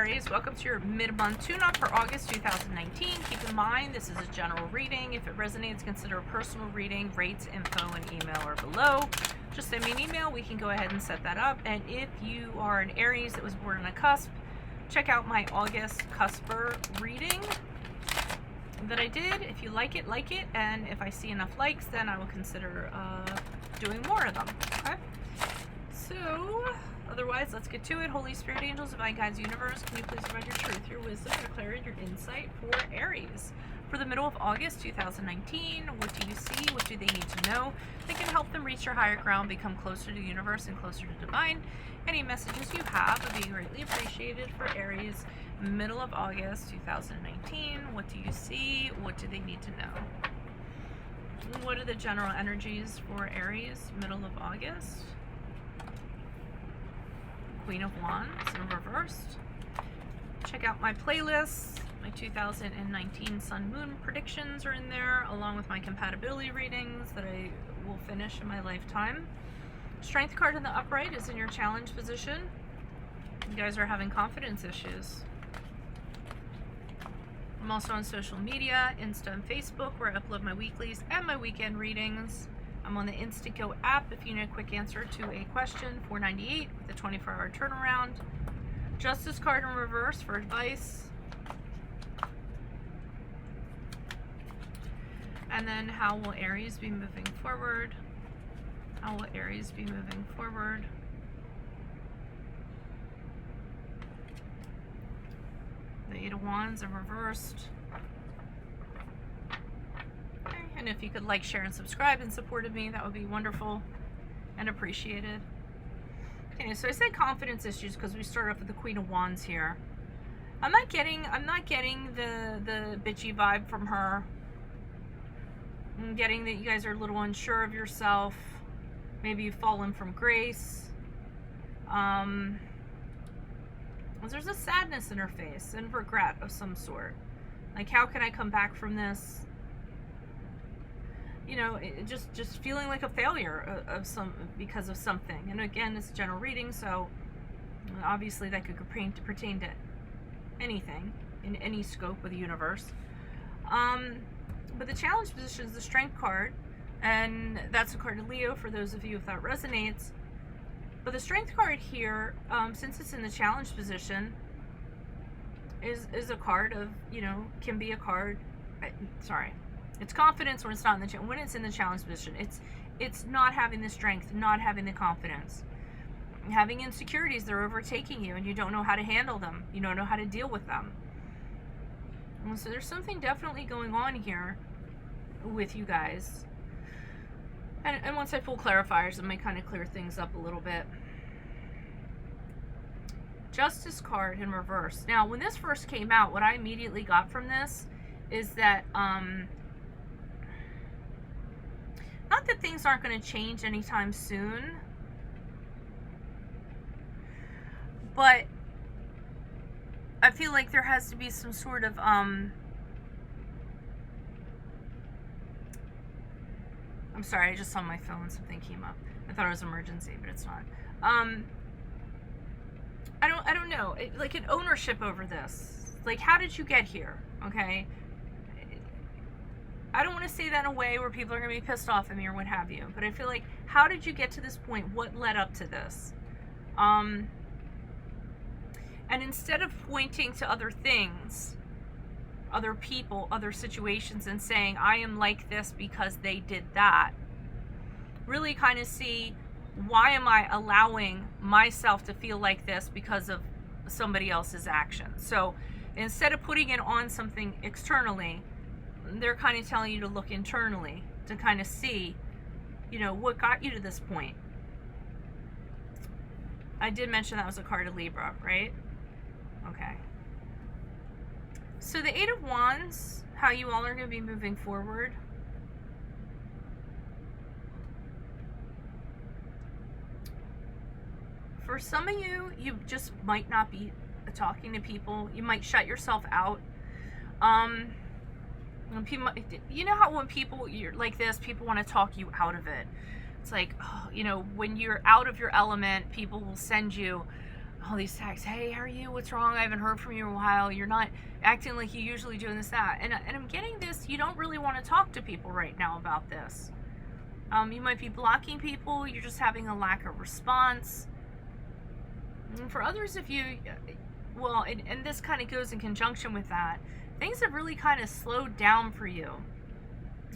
Aries. Welcome to your mid-month tune-up for August 2019. Keep in mind, this is a general reading. If it resonates, consider a personal reading. Rates, info, and email are below. Just send me an email. We can go ahead and set that up. And if you are an Aries that was born on a cusp, check out my August cusper reading that I did. If you like it, and if I see enough likes, then I will consider doing more of them. Okay? So, otherwise, let's get to it. Holy Spirit, angels, divine guides, universe, can you please provide your truth, your wisdom, your clarity, your insight for Aries? For the middle of August 2019, what do you see? What do they need to know that can help them reach their higher ground, become closer to the universe and closer to divine? Any messages you have would be greatly appreciated for Aries. Middle of August 2019, what do you see? What do they need to know? What are the general energies for Aries, middle of August? Queen of Wands in reversed. Check out my playlists. My 2019 Sun Moon predictions are in there, along with my compatibility readings that I will finish in my lifetime. Strength card in the upright is in your challenge position. You guys are having confidence issues. I'm also on social media, Insta and Facebook, where I upload my weeklies and my weekend readings. I'm on the Instant Go app if you need a quick answer to a question, $4.98 with a 24-hour turnaround. Justice card in reverse for advice. And then how will Aries be moving forward? How will Aries be moving forward? The Eight of Wands in reversed. And if you could like, share, and subscribe and supported me, that would be wonderful and appreciated. Okay, so I said confidence issues because we start off with the Queen of Wands here. I'm not getting the bitchy vibe from her. I'm getting that you guys are a little unsure of yourself. Maybe you've fallen from grace. There's a sadness in her face and regret of some sort. Like, how can I come back from this? You know, just feeling like a failure because of something. And again, it's a general reading, so obviously that could pertain to anything in any scope of the universe. But the challenge position is the Strength card, and that's a card of Leo for those of you if that resonates. But the Strength card here, since it's in the challenge position, is a card of, you know, can be a card. Sorry. It's confidence when it's not in the when it's in the challenge position. It's not having the strength, not having the confidence, having insecurities that are overtaking you, and you don't know how to handle them. You don't know how to deal with them. And so there's something definitely going on here with you guys. And once I pull clarifiers, it might kind of clear things up a little bit. Justice card in reverse. Now, when this first came out, what I immediately got from this is that not that things aren't going to change anytime soon, but I feel like there has to be some sort of I'm sorry, I just saw my phone, something came up. I thought it was emergency, but it's not. I don't know, like an ownership over this. Like, how did you get here? Okay, I don't want to say that in a way where people are going to be pissed off at me or what have you, but I feel like, how did you get to this point? What led up to this? And instead of pointing to other things, other people, other situations, and saying, I am like this because they did that, really kind of see, why am I allowing myself to feel like this because of somebody else's actions? So instead of putting it on something externally, they're kind of telling you to look internally to kind of see, you know, what got you to this point. I did mention that was a card of Libra, right? Okay. So the Eight of Wands, how you all are going to be moving forward. For some of you, you just might not be talking to people. You might shut yourself out. When people, you know how when people, you're like this, people want to talk you out of it. It's like, oh, you know, when you're out of your element, people will send you all these texts, hey, how are you? What's wrong? I haven't heard from you in a while. You're not acting like you usually do, and this, that. And I'm getting this, you don't really want to talk to people right now about this. You might be blocking people. You're just having a lack of response. And for others, if you, well, and this kind of goes in conjunction with that, things have really kind of slowed down for you.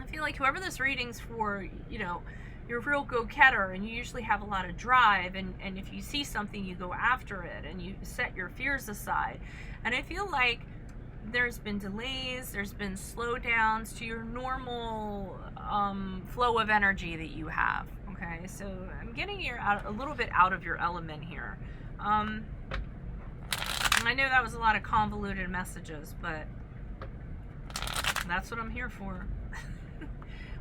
I feel like whoever this reading's for, you know, you're a real go-getter, and you usually have a lot of drive, and if you see something, you go after it, and you set your fears aside. And I feel like there's been delays, there's been slowdowns to your normal flow of energy that you have. Okay, so I'm getting you a little bit out of your element here. I know that was a lot of convoluted messages, but that's what I'm here for.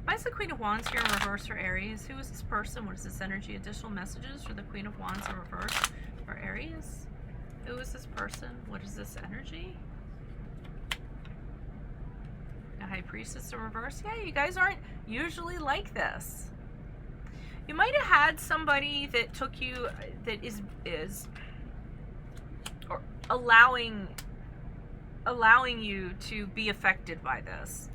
Why is the Queen of Wands here in reverse for Aries? Who is this person? What is this energy? Additional messages for the Queen of Wands in reverse for Aries? Who is this person? What is this energy? The High Priestess in reverse. Yeah, you guys aren't usually like this. You might have had somebody that took you, that is or allowing you to be affected by this.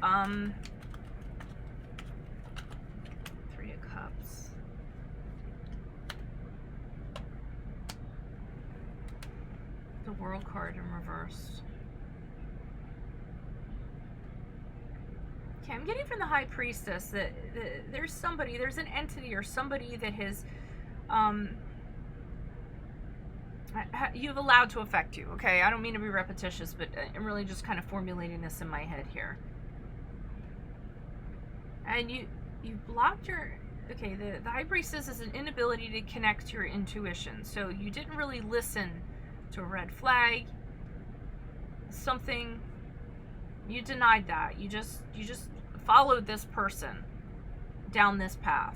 Three of Cups. The World card in reverse. Okay, I'm getting from the High Priestess that there's somebody, there's an entity or somebody that has you've allowed to affect you. Okay, I don't mean to be repetitious, but I'm really just kind of formulating this in my head here. And you blocked your, okay, the High Priestess is an inability to connect to your intuition. So you didn't really listen to a red flag, something, you denied that. You just followed this person down this path.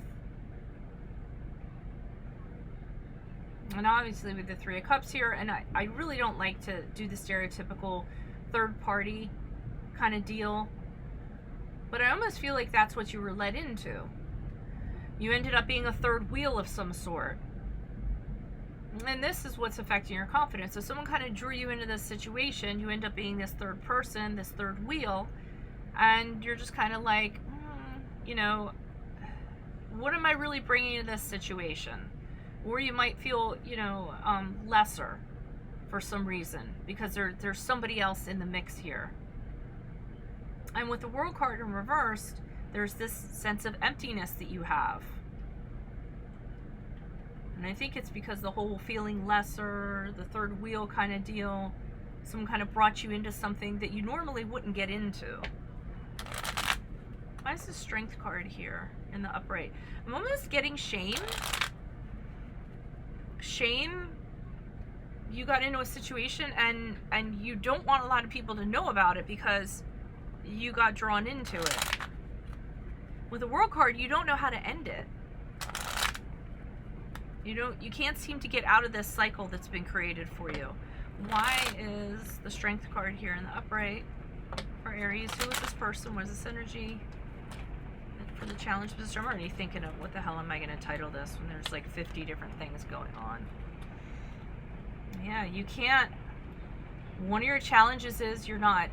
And obviously with the Three of Cups here, and I really don't like to do the stereotypical third party kind of deal, but I almost feel like that's what you were led into. You ended up being a third wheel of some sort. And this is what's affecting your confidence. So someone kind of drew you into this situation, you end up being this third person, this third wheel, and you're just kind of like, you know, what am I really bringing to this situation? Or you might feel, you know, lesser for some reason because there's somebody else in the mix here. And with the World card in reversed, there's this sense of emptiness that you have. And I think it's because the whole feeling lesser, the third wheel kind of deal, someone kind of brought you into something that you normally wouldn't get into. Why is the Strength card here in the upright? I'm almost getting shame. Shame, you got into a situation and you don't want a lot of people to know about it because you got drawn into it. With the World card, you don't know how to end it. You can't seem to get out of this cycle that's been created for you. Why is the Strength card here in the upright for Aries? Who is this person? What is this energy? For the challenge position, I'm already thinking of what the hell am I going to title this when there's like 50 different things going on. Yeah, you can't. One of your challenges is you're not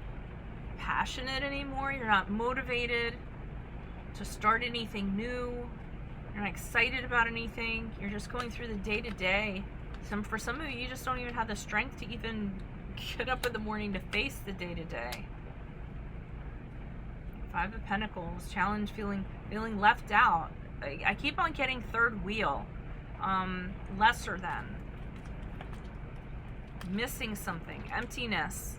passionate anymore. You're not motivated to start anything new. You're not excited about anything. You're just going through the day-to-day. For some of you, you just don't even have the strength to even get up in the morning to face the day-to-day. Five of Pentacles, challenge, feeling left out. I keep on getting third wheel, lesser than, missing something, emptiness,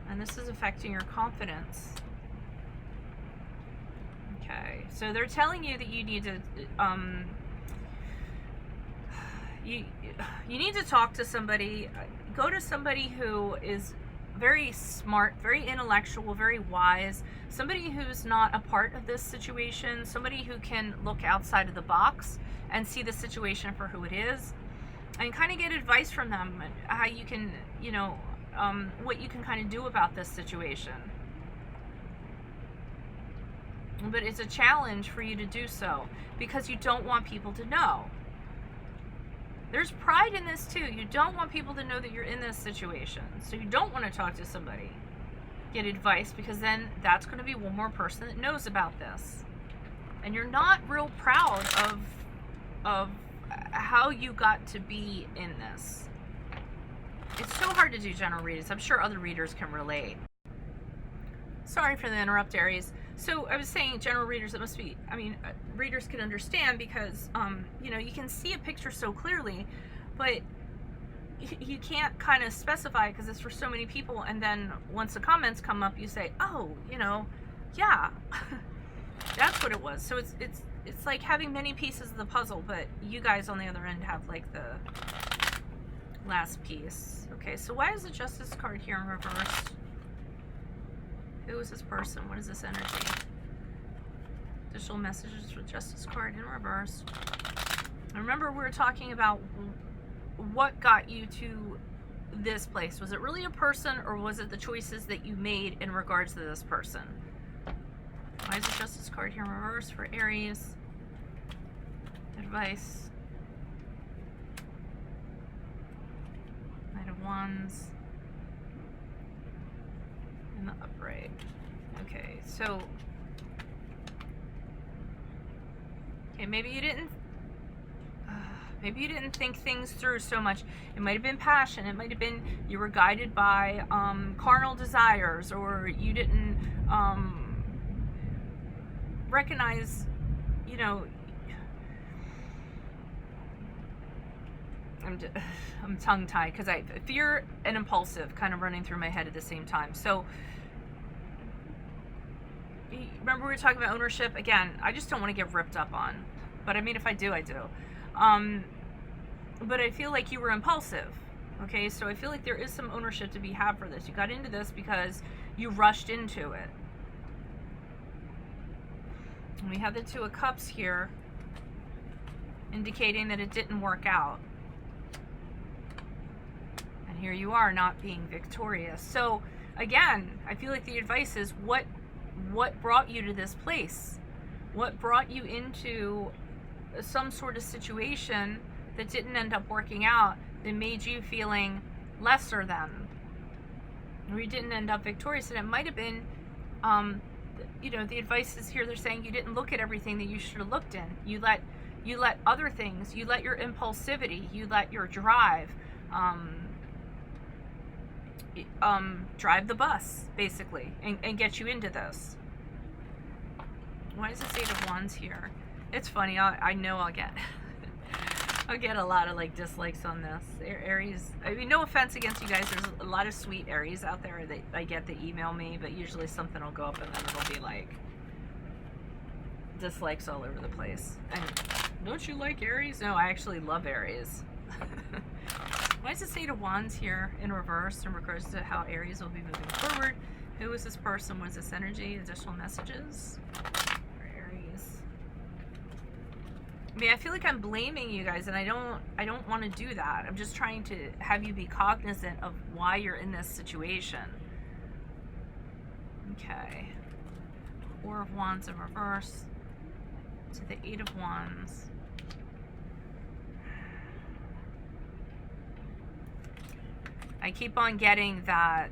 and this is affecting your confidence. Okay, so they're telling you that you need to, you need to talk to somebody. Go to somebody who is very smart, very intellectual, very wise, somebody who's not a part of this situation, somebody who can look outside of the box and see the situation for who it is, and kind of get advice from them and how you can, you know, what you can kind of do about this situation. But it's a challenge for you to do so because you don't want people to know. There's pride in this too. You don't want people to know that you're in this situation. So you don't want to talk to somebody, get advice, because then that's going to be one more person that knows about this. And you're not real proud of how you got to be in this. It's so hard to do general readings. I'm sure other readers can relate. Sorry for the interrupt, Aries. So I was saying general readers, it must be, I mean, readers can understand because, you know, you can see a picture so clearly, but you can't kind of specify because it's for so many people. And then once the comments come up, you say, oh, you know, yeah, that's what it was. So it's like having many pieces of the puzzle, but you guys on the other end have like the last piece. Okay, so why is the Justice card here in reverse? Who is this person? What is this energy? Additional messages with Justice card in reverse. And remember, we were talking about what got you to this place. Was it really a person, or was it the choices that you made in regards to this person? Why is the Justice card here in reverse for Aries? Advice. Knight of Wands. In the upright. Okay, so maybe you didn't think things through so much. It might have been passion. It might have been you were guided by carnal desires, or you didn't recognize, you know, I'm tongue-tied because I fear and impulsive kind of running through my head at the same time. So remember we were talking about ownership again. I just don't want to get ripped up on, but I mean, if I do, I do. But I feel like you were impulsive. Okay, so I feel like there is some ownership to be had for this. You got into this because you rushed into it. And we have the Two of Cups here, indicating that it didn't work out. And here you are not being victorious. So again, I feel like the advice is what brought you to this place? What brought you into some sort of situation that didn't end up working out, that made you feeling lesser than, or you didn't end up victorious? And it might have been, you know, the advice is here, they're saying you didn't look at everything that you should have looked in. You let other things, you let your impulsivity, you let your drive, drive the bus, basically, and get you into this. Why is the Eight of Wands here? It's funny, I know I'll get a lot of like dislikes on this. Aries, I mean, no offense against you guys, there's a lot of sweet Aries out there that I get that email me, but usually something will go up and then it'll be like dislikes all over the place. And don't you like Aries? No, I actually love Aries. Why is the Eight of Wands here in reverse in regards to how Aries will be moving forward? Who is this person? What is this energy? Additional messages for Aries. I mean, I feel like I'm blaming you guys, and I don't want to do that. I'm just trying to have you be cognizant of why you're in this situation. Okay. Four of Wands in reverse to the Eight of Wands. I keep on getting that.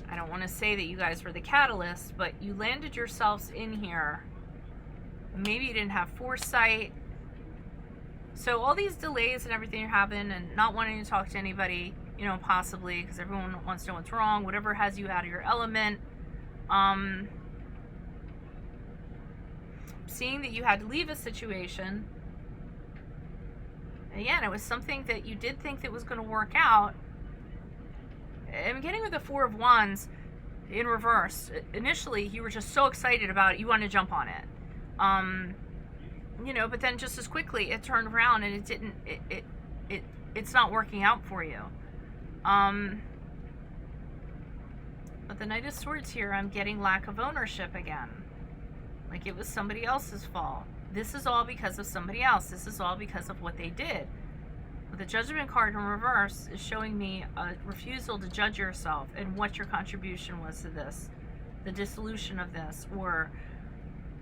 I don't want to say that you guys were the catalyst, but you landed yourselves in here. Maybe you didn't have foresight. So all these delays and everything you're having, and not wanting to talk to anybody, you know, possibly because everyone wants to know what's wrong, whatever has you out of your element. Seeing that you had to leave a situation. Again, it was something that you did think that was going to work out. I'm getting with the Four of Wands in reverse. Initially, you were just so excited about it, you wanted to jump on it. You know, but then just as quickly, it turned around and it didn't. It's not working out for you. But the Knight of Swords here, I'm getting lack of ownership again. Like it was somebody else's fault. This is all because of somebody else. This is all because of what they did. But the Judgment card in reverse is showing me a refusal to judge yourself and what your contribution was to this. The dissolution of this, or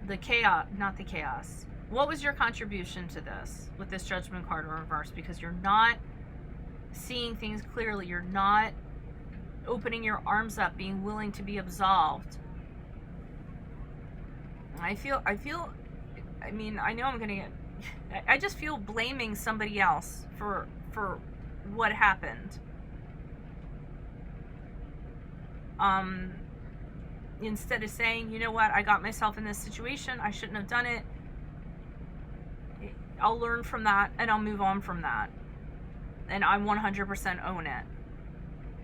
the chaos, not the chaos, What was your contribution to this with this Judgment card in reverse? Because you're not seeing things clearly. You're not opening your arms up, being willing to be absolved. I mean, I know I'm gonna get, I just feel blaming somebody else for what happened. Instead of saying, you know what, I got myself in this situation, I shouldn't have done it. I'll learn from that and I'll move on from that. And I 100% own it.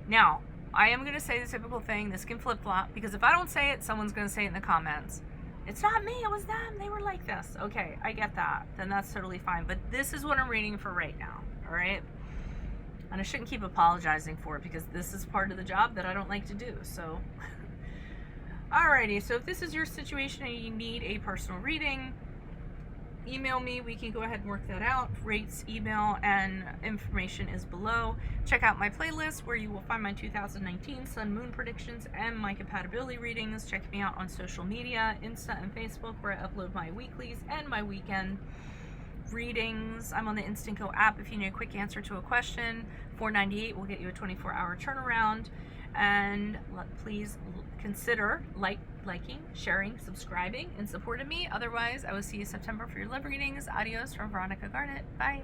Now, I am going to say the typical thing, this can flip-flop, because if I don't say it, someone's going to say it in the comments. It's not me, it was them, they were like this. Okay, I get that. Then that's totally fine. But this is what I'm reading for right now, all right? And I shouldn't keep apologizing for it, because this is part of the job that I don't like to do, so. Alrighty, so if this is your situation and you need a personal reading, email me. We can go ahead and work that out. Rates, email, and information is below. Check out my playlist where you will find my 2019 Sun Moon predictions and my compatibility readings. Check me out on social media, Insta and Facebook, where I upload my weeklies and my weekend readings. I'm on the Instinco app if you need a quick answer to a question. $4.98 will get you a 24-hour turnaround. And please consider liking, sharing, subscribing, and supporting me. Otherwise, I will see you September for your love readings. Adios from Veronica Garnett. Bye.